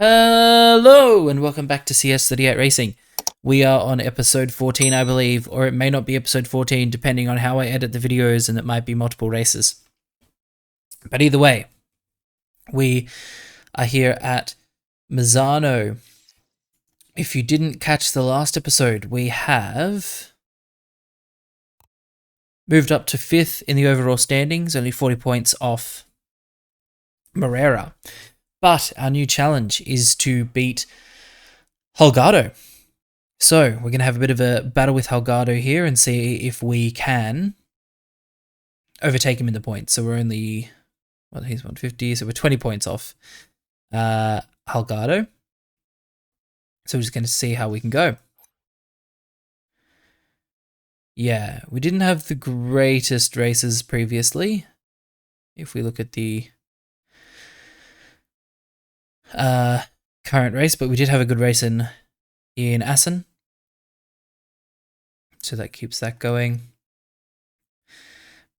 Hello and welcome back to CS38 Racing. We are on episode 14, I believe, or it may not be episode 14 depending on how I edit the videos, and it might be multiple races. But either way, we are here at Misano. If you didn't catch the last episode, we have moved up to 5th in the overall standings, only 40 points off Morera. But our new challenge is to beat Holgado. So we're going to have a bit of a battle with Holgado here and see if we can overtake him in the points. So we're only, well, he's 150, so we're 20 points off Holgado. So we're just going to see how we can go. Yeah, we didn't have the greatest races previously. If we look at the current race, but we did have a good race in Assen. So that keeps that going.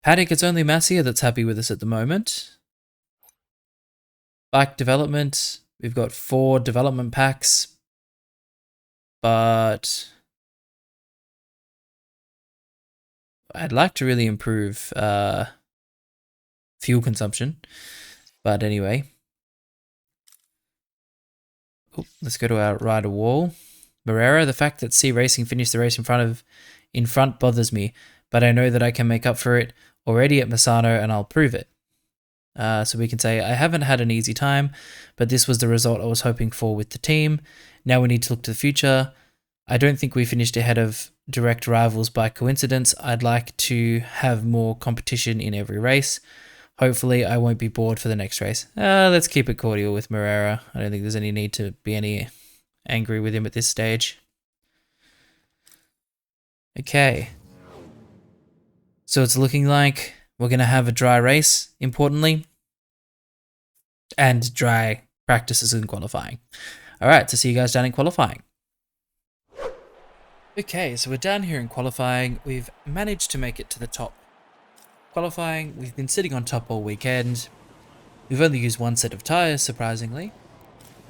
Paddock, it's only Massier that's happy with us at the moment. Bike development, we've got 4 development packs, but I'd like to really improve fuel consumption. But anyway, let's go to our rider wall. Morera, the fact that C Racing finished the race in front bothers me, but I know that I can make up for it already at Misano, and I'll prove it. So we can say, I haven't had an easy time, but this was the result I was hoping for with the team. Now we need to look to the future. I don't think we finished ahead of direct rivals by coincidence. I'd like to have more competition in every race. Hopefully I won't be bored for the next race. Let's keep it cordial with Morera. I don't think there's any need to be any angry with him at this stage. Okay. So it's looking like we're going to have a dry race, importantly, and dry practices in qualifying. All right, so see you guys down in qualifying. Okay, so we're down here in qualifying. We've managed to make it to the top. Qualifying, we've been sitting on top all weekend. We've only used 1 set of tyres, surprisingly.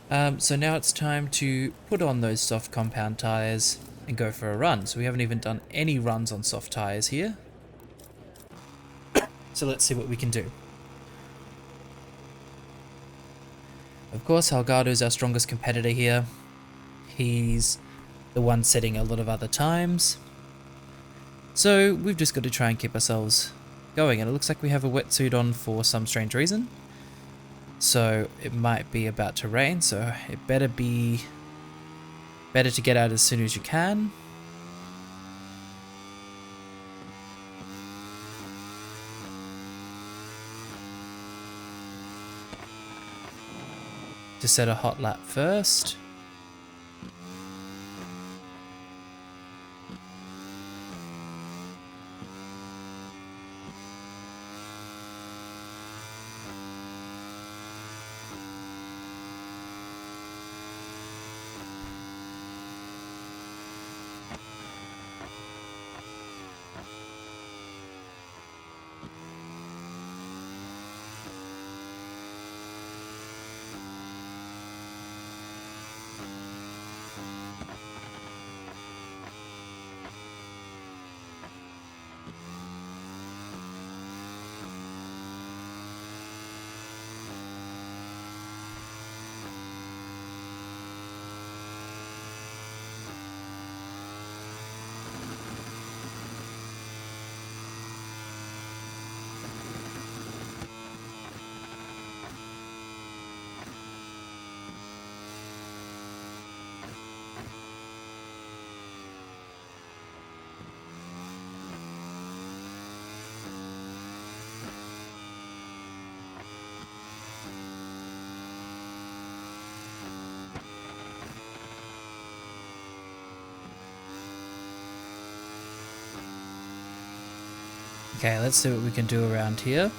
So now it's time to put on those soft compound tyres and go for a run. So we haven't even done any runs on soft tyres here. So let's see what we can do. Of course, Holgado's our strongest competitor here. He's the one setting a lot of other times. So we've just got to try and keep ourselves going. And it looks like we have a wetsuit on for some strange reason. So it might be about to rain, so it better be better to get out as soon as you can. To set a hot lap first. Okay, let's see what we can do around here.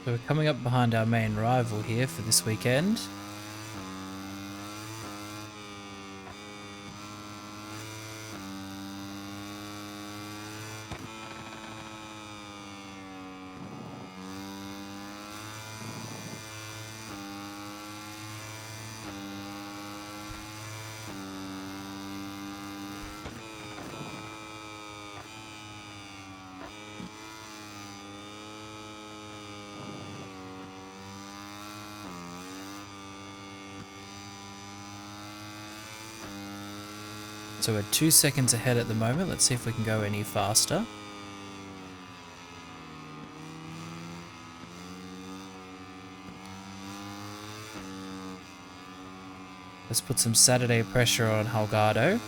So we're coming up behind our main rival here for this weekend. So we're 2 seconds ahead at the moment. Let's see if we can go any faster. Let's put some Saturday pressure on Holgado.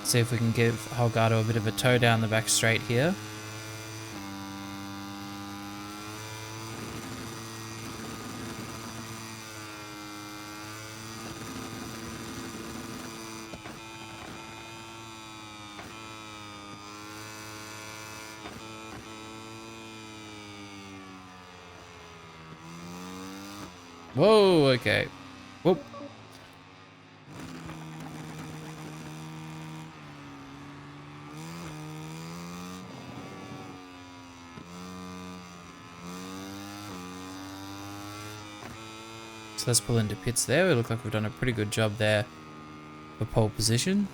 See if we can give Holgado a bit of a toe down the back straight here. Whoa, okay. Whoop. So let's pull into pits there. We look like we've done a pretty good job there for pole position.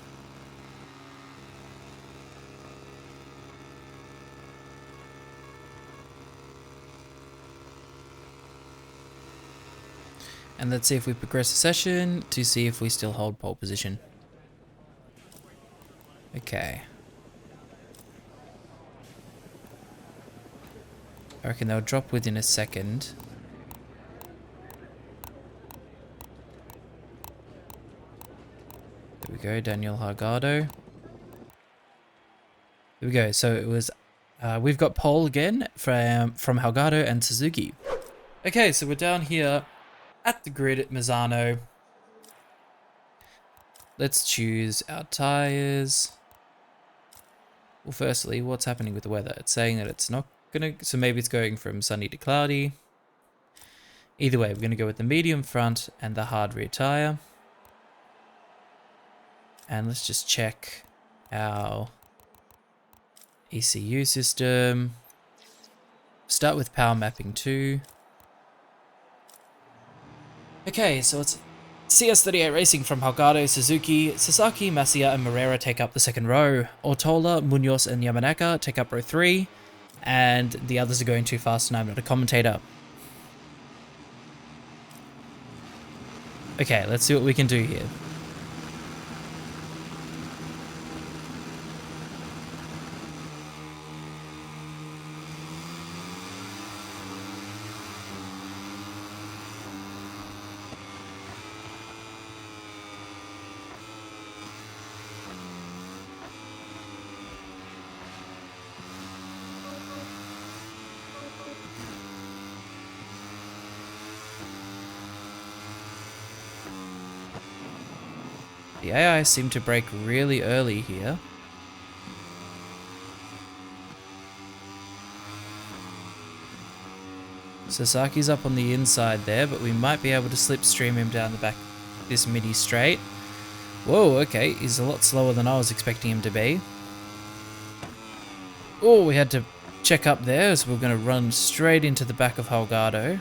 And let's see if we progress the session to see if we still hold pole position. Okay. I reckon they'll drop within a second. There we go, Daniel Holgado. There we go. So it was, we've got pole again from Holgado and Suzuki. Okay, so we're down here at the grid at Misano. Let's choose our tires. Well, firstly, what's happening with the weather? It's saying that it's not gonna, so maybe it's going from sunny to cloudy. Either way, we're gonna go with the medium front and the hard rear tire. And let's just check our ECU system. Start with power mapping 2. Okay, so it's CS38 Racing from Holgado, Suzuki, Sasaki, Masia, and Moreira take up the second row. Ortola, Munoz, and Yamanaka take up row 3, and the others are going too fast, and I'm not a commentator. Okay, let's see what we can do here. The AI seem to brake really early here. Sasaki's up on the inside there, but we might be able to slipstream him down the back this midi straight. Whoa, okay, he's a lot slower than I was expecting him to be. Oh, we had to check up there, so we're going to run straight into the back of Holgado.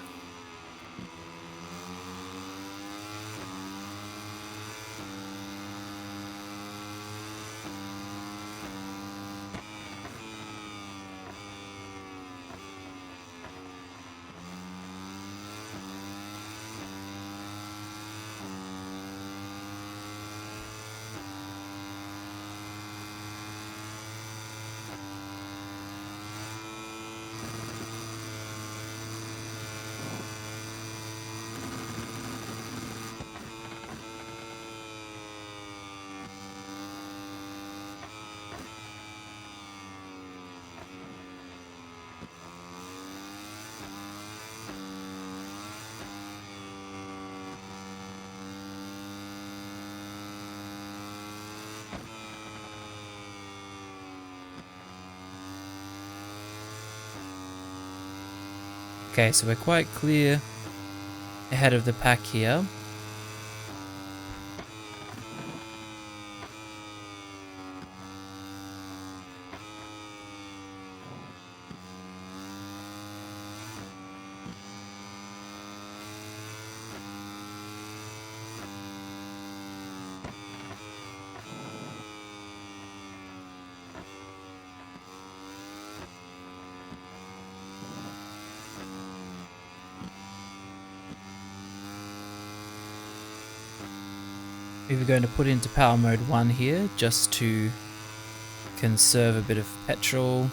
Okay, so we're quite clear ahead of the pack here. We're going to put into power mode 1 here just to conserve a bit of petrol.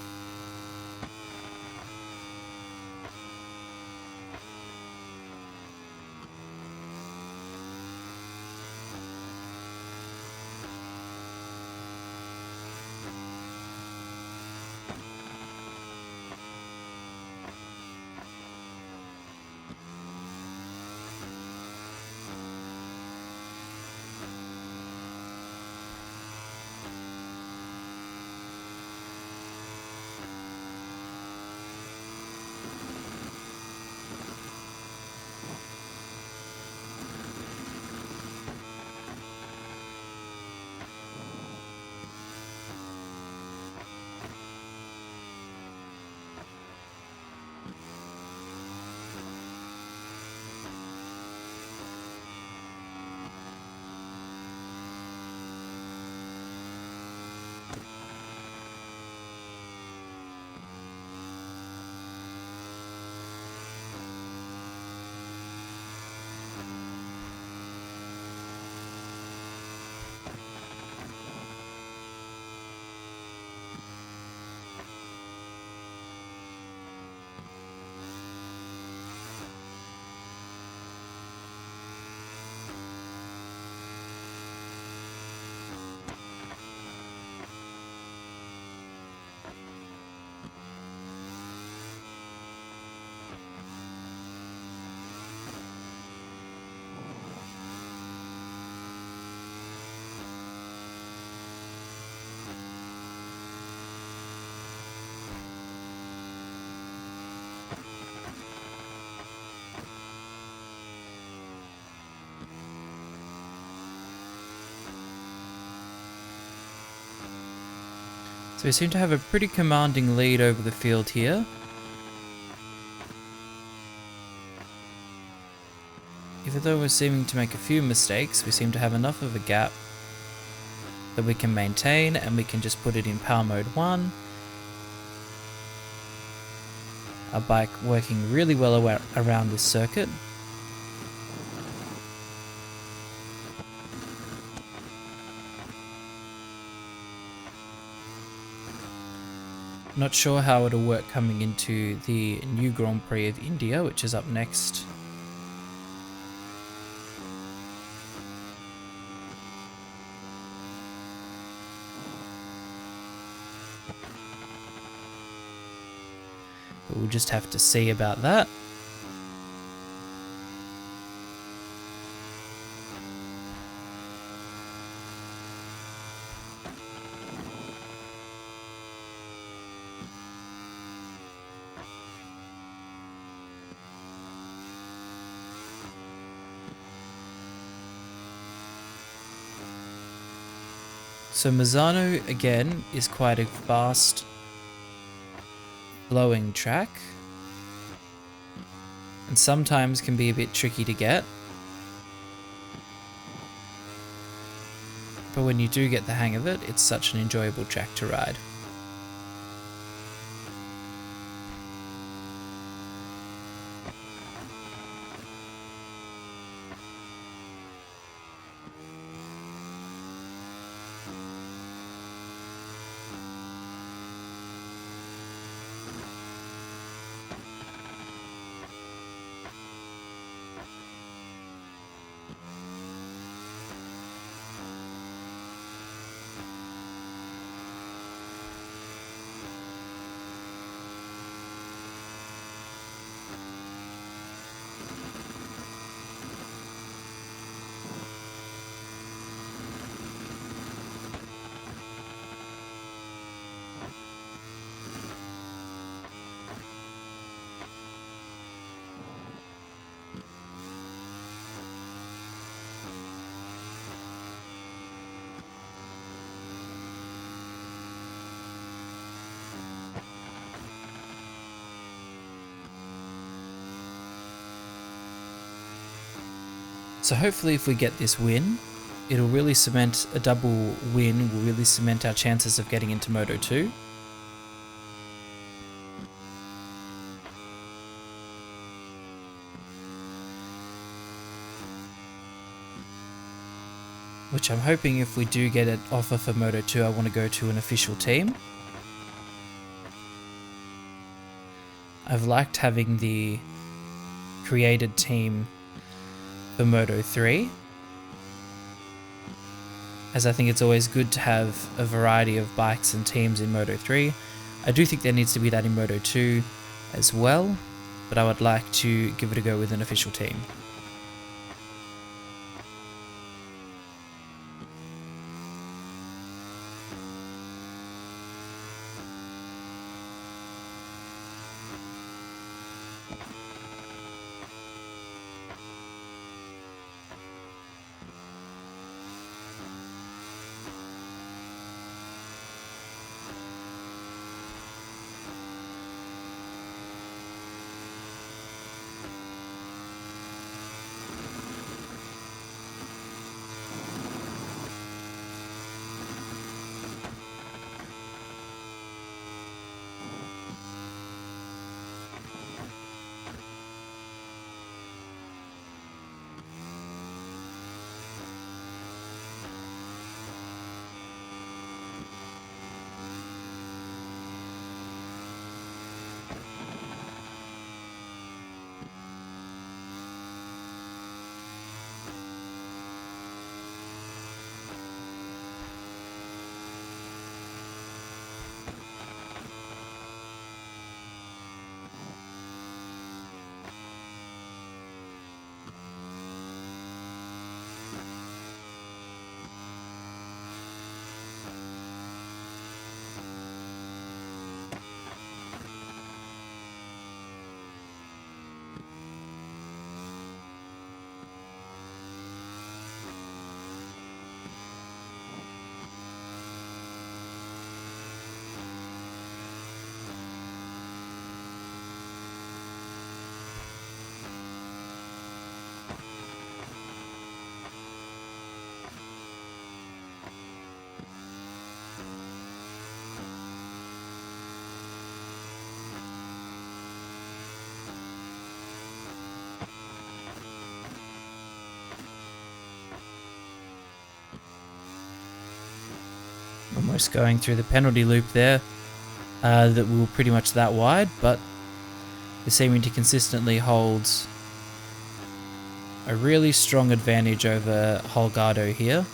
So we seem to have a pretty commanding lead over the field here. Even though we're seeming to make a few mistakes, we seem to have enough of a gap that we can maintain, and we can just put it in power mode 1. Our bike working really well around this circuit. Not sure how it'll work coming into the new Grand Prix of India, which is up next. But we'll just have to see about that. So Misano, again, is quite a fast flowing track, and sometimes can be a bit tricky to get. But when you do get the hang of it, it's such an enjoyable track to ride. So hopefully if we get this win, it'll really cement a double win, will really cement our chances of getting into Moto 2. Which I'm hoping if we do get an offer for Moto 2, I want to go to an official team. I've liked having the created team for Moto 3, as I think it's always good to have a variety of bikes and teams in Moto 3. I do think there needs to be that in Moto 2 as well, but I would like to give it a go with an official team. Almost going through the penalty loop there, that we were pretty much that wide, but we're seeming to consistently hold a really strong advantage over Holgado here.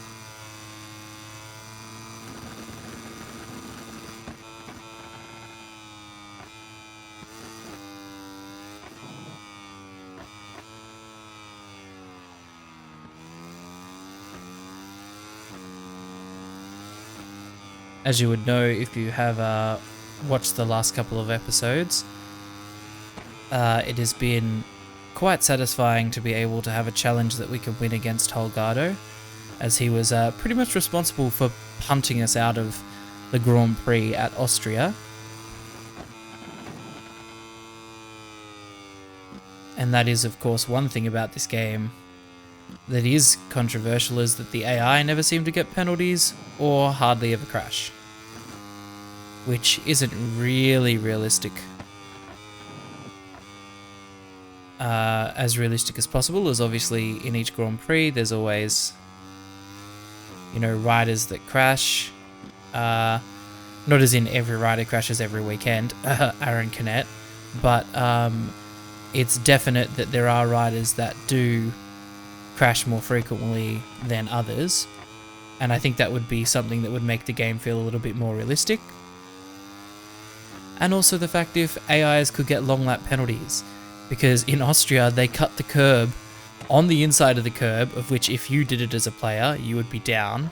As you would know if you have watched the last couple of episodes, it has been quite satisfying to be able to have a challenge that we can win against Holgado, as he was pretty much responsible for punting us out of the Grand Prix at Austria. And that is, of course, one thing about this game that is controversial, is that the AI never seem to get penalties or hardly ever crash, which isn't really realistic. As realistic as possible, as obviously in each Grand Prix there's always, you know, riders that crash. Not as in every rider crashes every weekend, Aaron Canet, but it's definite that there are riders that do crash more frequently than others, and I think that would be something that would make the game feel a little bit more realistic. And also the fact if AIs could get long lap penalties, because in Austria they cut the curb on the inside of the curb, of which if you did it as a player you would be down,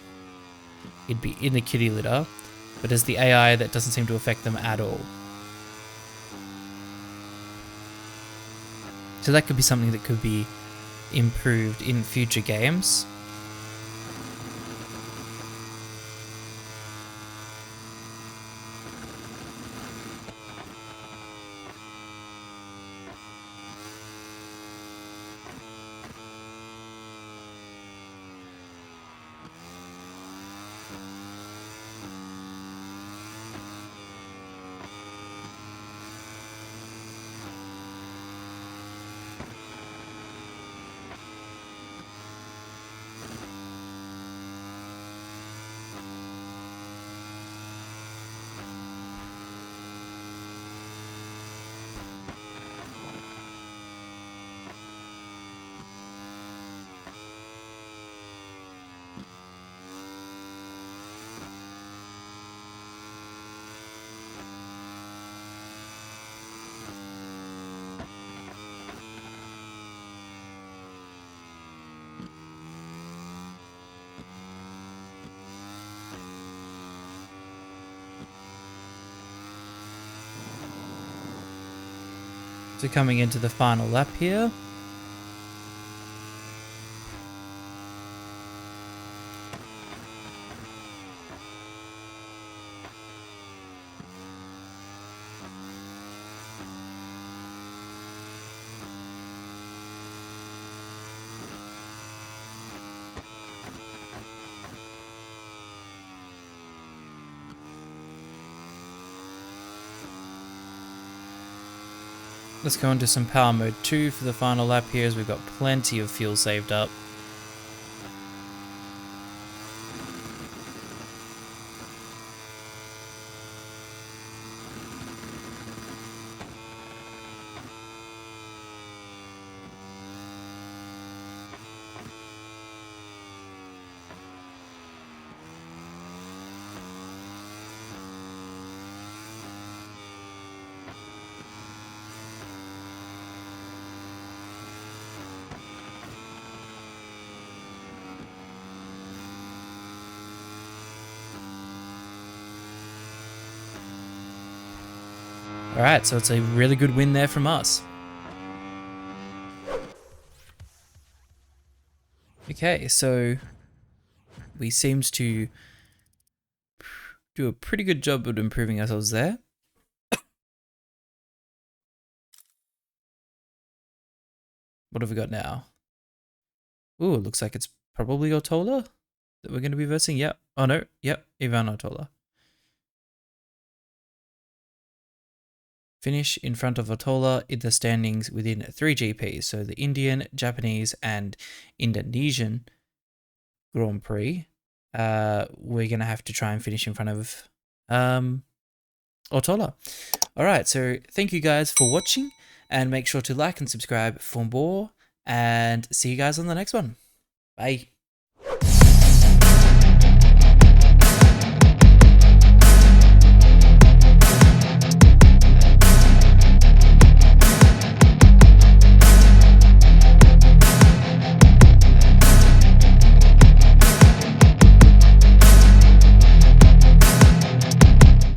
you'd be in the kitty litter, but as the AI that doesn't seem to affect them at all. So that could be something that could be improved in future games. So coming into the final lap here. Let's go into some power mode 2 for the final lap here, as we've got plenty of fuel saved up. Alright, so it's a really good win there from us. Okay, so we seemed to do a pretty good job of improving ourselves there. What have we got now? Ooh, it looks like it's probably Otola that we're going to be versing. Yep. Oh no, yep, Ivan Otola. Finish in front of Otola in the standings within 3 GPs. So the Indian, Japanese, and Indonesian Grand Prix. We're going to have to try and finish in front of Otola. Alright, so thank you guys for watching, and make sure to like and subscribe for more, and see you guys on the next one. Bye.